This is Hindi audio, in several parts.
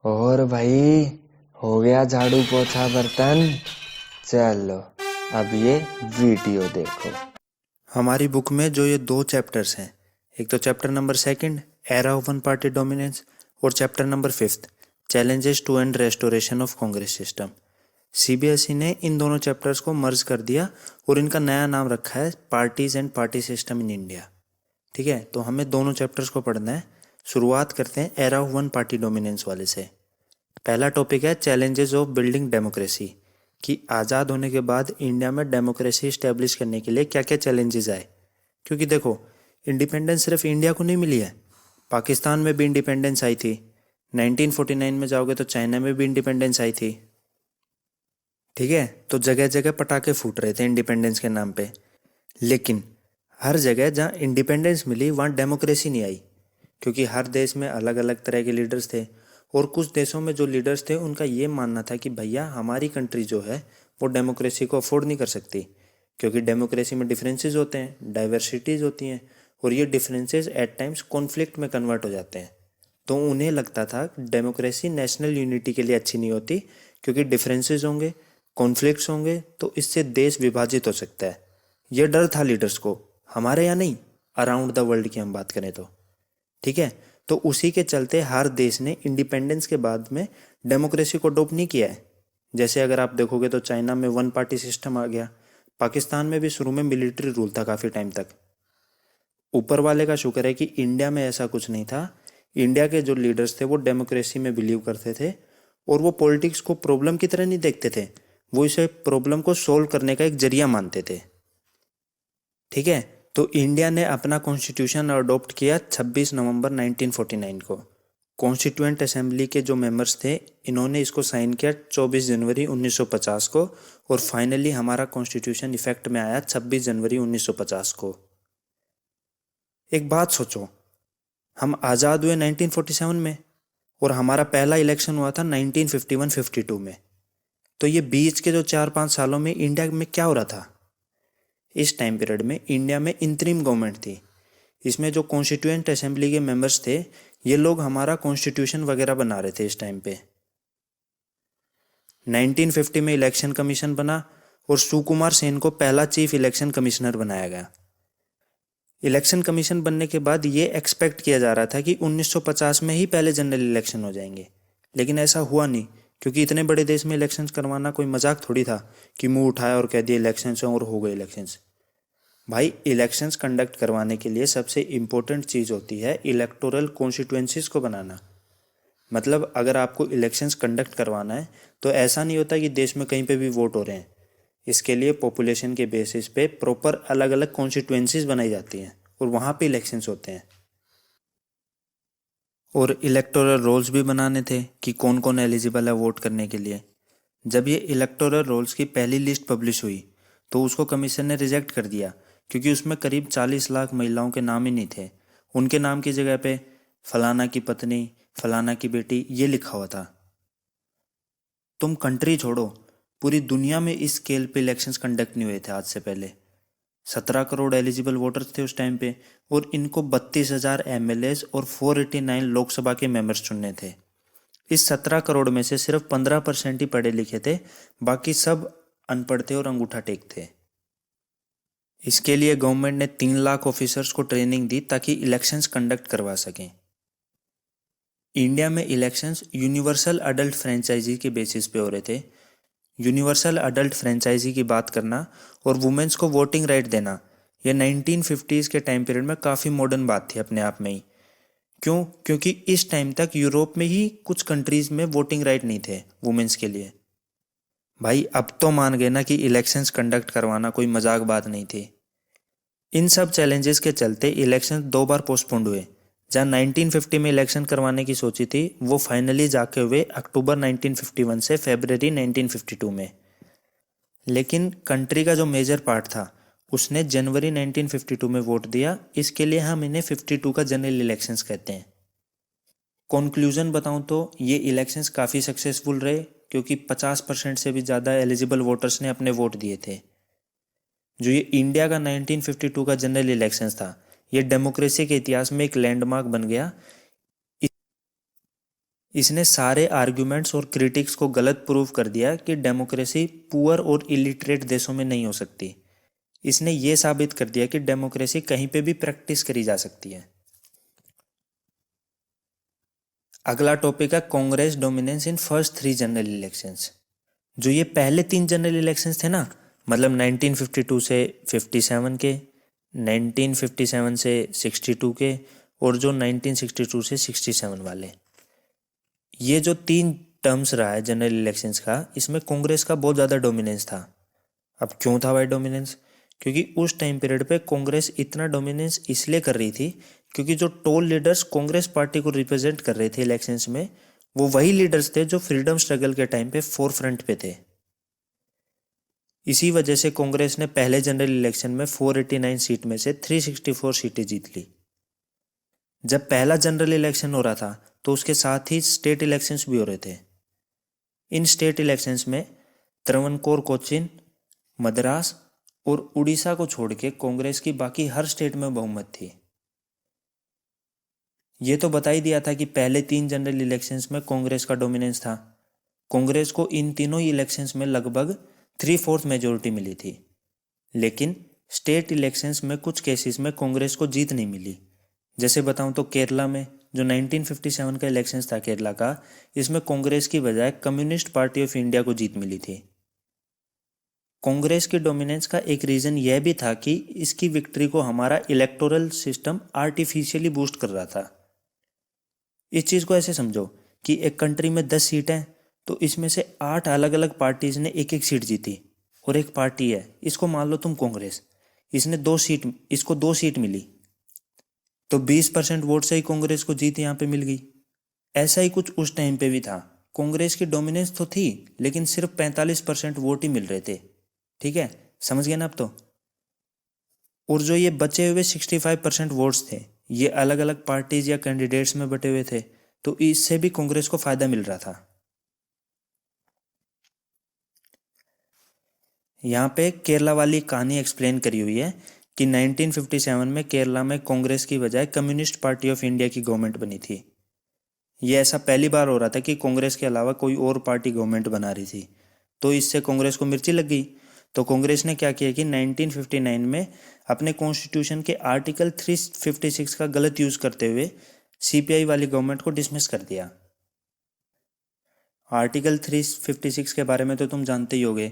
और भाई, हो गया झाड़ू पोछा बर्तन। चलो, अब ये वीडियो देखो। हमारी बुक में जो ये दो चैप्टर्स हैं, एक तो chapter number second era of one party dominance और chapter number fifth challenges to and restoration of Congress system. C B S E ने इन दोनों चैप्टर्स को मर्ज कर दिया और इनका नया नाम रखा है parties and party system in India. ठीक है, तो हमें दोनों चैप्टर्स को पढ़ना है। शुरुआत करते हैं era of one party dominance वाले से। पहला टॉपिक है चैलेंजेस ऑफ बिल्डिंग डेमोक्रेसी, कि आज़ाद होने के बाद इंडिया में डेमोक्रेसी इस्टेब्लिश करने के लिए क्या क्या चैलेंजेस आए। क्योंकि देखो, इंडिपेंडेंस सिर्फ इंडिया को नहीं मिली है, पाकिस्तान में भी इंडिपेंडेंस आई थी। 1949 में जाओगे तो चाइना में भी इंडिपेंडेंस आई थी। ठीक है, तो जगह जगह पटाखे फूट रहे थे इंडिपेंडेंस के नाम पे। लेकिन हर जगह जहाँ इंडिपेंडेंस मिली वहाँ डेमोक्रेसी नहीं आई, क्योंकि हर देश में अलग अलग तरह के लीडर्स थे। और कुछ देशों में जो लीडर्स थे उनका ये मानना था कि भैया हमारी कंट्री जो है वो डेमोक्रेसी को अफोर्ड नहीं कर सकती, क्योंकि डेमोक्रेसी में डिफरेंसेस होते हैं, डाइवर्सिटीज़ होती हैं, और ये डिफरेंसेस एट टाइम्स कॉन्फ्लिक्ट में कन्वर्ट हो जाते हैं। तो उन्हें लगता था डेमोक्रेसी नेशनल यूनिटी के लिए अच्छी नहीं होती, क्योंकि डिफरेंसेस होंगे, कॉन्फ्लिक्ट्स होंगे, तो इससे देश विभाजित हो सकता है। ये डर था लीडर्स को, हमारे यहाँ नहीं, अराउंड द वर्ल्ड की हम बात करें तो। ठीक है, तो उसी के चलते हर देश ने इंडिपेंडेंस के बाद में डेमोक्रेसी को अडॉप्ट नहीं किया है। जैसे अगर आप देखोगे तो चाइना में वन पार्टी सिस्टम आ गया, पाकिस्तान में भी शुरू में मिलिट्री रूल था काफ़ी टाइम तक। ऊपर वाले का शुक्र है कि इंडिया में ऐसा कुछ नहीं था। इंडिया के जो लीडर्स थे वो डेमोक्रेसी में बिलीव करते थे, और वो पॉलिटिक्स को प्रॉब्लम की तरह नहीं देखते थे, वो इसे प्रॉब्लम को सोल्व करने का एक जरिया मानते थे। ठीक है, तो इंडिया ने अपना कॉन्स्टिट्यूशन अडॉप्ट किया 26 नवंबर 1949 को। कॉन्स्टिट्यूएंट असेंबली के जो मेंबर्स थे इन्होंने इसको साइन किया 24 जनवरी 1950 को, और फाइनली हमारा कॉन्स्टिट्यूशन इफेक्ट में आया 26 जनवरी 1950 को। एक बात सोचो, हम आज़ाद हुए 1947 में, और हमारा पहला इलेक्शन हुआ था 1951-52 में। तो ये बीच के जो 4-5 सालों में इंडिया में क्या हो रहा था? इस टाइम पीरियड में इंडिया में इंतरिम गवर्नमेंट थी। इसमें जो कॉन्स्टिट्यूएंट असेंबली के मेंबर्स थे, ये लोग हमारा कॉन्स्टिट्यूशन वगैरह बना रहे थे इस टाइम पे। 1950 में इलेक्शन कमीशन बना, और सुकुमार सेन को पहला चीफ इलेक्शन कमिश्नर बनाया गया। इलेक्शन कमीशन बनने के बाद ये एक्सपेक्ट किया जा रहा था कि 1950 में ही पहले जनरल इलेक्शन हो जाएंगे, लेकिन ऐसा हुआ नहीं, क्योंकि इतने बड़े देश में इलेक्शंस करवाना कोई मजाक थोड़ी था कि मुंह उठाया और कह दिए इलेक्शंस हैं और हो गए इलेक्शंस। भाई, इलेक्शंस कंडक्ट करवाने के लिए सबसे इम्पोर्टेंट चीज़ होती है इलेक्टोरल कॉन्स्टिट्यूएंसीज को बनाना। मतलब अगर आपको इलेक्शंस कंडक्ट करवाना है तो ऐसा नहीं होता कि देश में कहीं पे भी वोट हो रहे हैं। इसके लिए पॉपुलेशन के बेसिस पे प्रॉपर अलग अलग कॉन्स्टिट्यूएंसीज बनाई जाती हैं, और वहाँ पे इलेक्शंस होते हैं। और इलेक्टोरल रोल्स भी बनाने थे कि कौन कौन एलिजिबल है वोट करने के लिए। जब ये इलेक्टोरल रोल्स की पहली लिस्ट पब्लिश हुई तो उसको कमीशन ने रिजेक्ट कर दिया, क्योंकि उसमें करीब 40 लाख महिलाओं के नाम ही नहीं थे। उनके नाम की जगह पे फलाना की पत्नी, फलाना की बेटी ये लिखा हुआ था। तुम कंट्री छोड़ो, पूरी दुनिया में इस स्केल पे इलेक्शंस कंडक्ट नहीं हुए थे आज से पहले। 17 करोड़ एलिजिबल वोटर्स थे उस टाइम पे, और इनको 32,000 एमएलएस और 489 लोकसभा के मेंबर्स चुनने थे। इस 17 करोड़ में से सिर्फ 15% ही पढ़े लिखे थे, बाकी सब अनपढ़ थे और अंगूठा टेक थे। इसके लिए गवर्नमेंट ने 3 लाख ऑफिसर्स को ट्रेनिंग दी ताकि इलेक्शंस कंडक्ट करवा सकें। इंडिया में इलेक्शंस यूनिवर्सल अडल्ट फ्रेंचाइजी के बेसिस पे हो रहे थे। यूनिवर्सल अडल्ट फ्रेंचाइजी की बात करना और वुमेन्स को वोटिंग राइट देना, यह 1950s के टाइम पीरियड में काफ़ी मॉडर्न बात थी अपने आप में ही। क्यों? क्योंकि इस टाइम तक यूरोप में ही कुछ कंट्रीज़ में वोटिंग राइट नहीं थे वुमेन्स के लिए। भाई, अब तो मान गए ना कि इलेक्शंस कंडक्ट करवाना कोई मजाक बात नहीं थी। इन सब चैलेंजेस के चलते इलेक्शन 2 बार पोस्टपोन्ड हुए। जहाँ 1950 में इलेक्शन करवाने की सोची थी वो फाइनली जाके हुए अक्टूबर 1951 से फरवरी 1952 में। लेकिन कंट्री का जो मेजर पार्ट था उसने जनवरी 1952 में वोट दिया। इसके लिए हम इन्हें 52 का जनरल इलेक्शंस कहते हैं। कंक्लूजन बताऊं तो ये इलेक्शंस काफ़ी सक्सेसफुल रहे, क्योंकि 50% से भी ज़्यादा एलिजिबल वोटर्स ने अपने वोट दिए थे। जो ये इंडिया का 1952 का जनरल इलेक्शंस था, ये डेमोक्रेसी के इतिहास में एक लैंडमार्क बन गया। इसने सारे आर्ग्यूमेंट्स और क्रिटिक्स को गलत प्रूव कर दिया कि डेमोक्रेसी पुअर और इलिटरेट देशों में नहीं हो सकती। इसने ये साबित कर दिया कि डेमोक्रेसी कहीं पे भी प्रैक्टिस करी जा सकती है। अगला टॉपिक है Congress dominance in first 3 general elections. जो ये पहले 3 जनरल इलेक्शंस थे ना, मतलब 1952 से 57 के, 1957 से 62 के और जो 1962 से 67 वाले, ये जो 3 टर्म्स रहा है जनरल इलेक्शंस का, इसमें कांग्रेस का बहुत ज़्यादा डोमिनेंस था। अब क्यों था भाई डोमिनेंस? क्योंकि उस टाइम पीरियड पे कांग्रेस इतना डोमिनेंस इसलिए कर रही थी क्योंकि जो टॉल लीडर्स कांग्रेस पार्टी को रिप्रेजेंट कर रहे थे इलेक्शंस में, वो वही लीडर्स थे जो फ्रीडम स्ट्रगल के टाइम पे फोर फ्रंट पे थे। इसी वजह से कांग्रेस ने पहले जनरल इलेक्शन में 489 सीट में से 364 सीटें जीत ली। जब पहला जनरल इलेक्शन हो रहा था तो उसके साथ ही स्टेट इलेक्शंस भी हो रहे थे। इन स्टेट इलेक्शंस में त्रवणकोर, कोचीन, मद्रास और उड़ीसा को छोड़ के कांग्रेस की बाकी हर स्टेट में बहुमत थी। ये तो बता ही दिया था कि पहले 3 जनरल इलेक्शंस में कांग्रेस का डोमिनेंस था। कांग्रेस को इन तीनों ही इलेक्शंस में लगभग 3/4 मेजोरिटी मिली थी। लेकिन स्टेट इलेक्शंस में कुछ केसेस में कांग्रेस को जीत नहीं मिली। जैसे बताऊं तो केरला में जो 1957 का इलेक्शंस था केरला का, इसमें कांग्रेस की बजाय कम्युनिस्ट पार्टी ऑफ इंडिया को जीत मिली थी। कांग्रेस की डोमिनेंस का एक रीजन यह भी था कि इसकी विक्ट्री को हमारा इलेक्टोरल सिस्टम आर्टिफिशियली बूस्ट कर रहा था। इस चीज को ऐसे समझो कि एक कंट्री में 10 सीट हैं तो इसमें से 8 अलग अलग पार्टीज ने एक एक सीट जीती और एक पार्टी है, इसको मान लो तुम कांग्रेस, इसको 2 सीट मिली तो 20% वोट से ही कांग्रेस को जीत यहाँ पे मिल गई। ऐसा ही कुछ उस टाइम पे भी था। कांग्रेस की डोमिनेंस तो थी लेकिन सिर्फ 45% वोट ही मिल रहे थे। ठीक है, समझ गए ना अब तो। और जो ये बचे हुए 65% वोट्स थे, ये अलग अलग पार्टीज या कैंडिडेट्स में बटे हुए थे, तो इससे भी कांग्रेस को फायदा मिल रहा था। यहाँ पे केरला वाली कहानी एक्सप्लेन करी हुई है कि 1957 में केरला में कांग्रेस की बजाय कम्युनिस्ट पार्टी ऑफ इंडिया की गवर्नमेंट बनी थी। ये ऐसा पहली बार हो रहा था कि कांग्रेस के अलावा कोई और पार्टी गवर्नमेंट बना रही थी, तो इससे कांग्रेस को मिर्ची लग गई। तो कांग्रेस ने क्या किया कि 1959 में अपने कॉन्स्टिट्यूशन के आर्टिकल 356 का गलत यूज करते हुए सीपीआई वाली गवर्नमेंट को डिसमिस कर दिया। आर्टिकल 356 के बारे में तो तुम जानते ही होगे।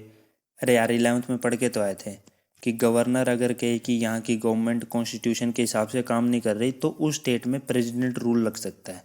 अरे यार 11th में पढ़ के तो आए थे कि गवर्नर अगर कहे कि यहाँ की गवर्नमेंट कॉन्स्टिट्यूशन के हिसाब से काम नहीं कर रही तो उस स्टेट में प्रेसिडेंट रूल लग सकता है।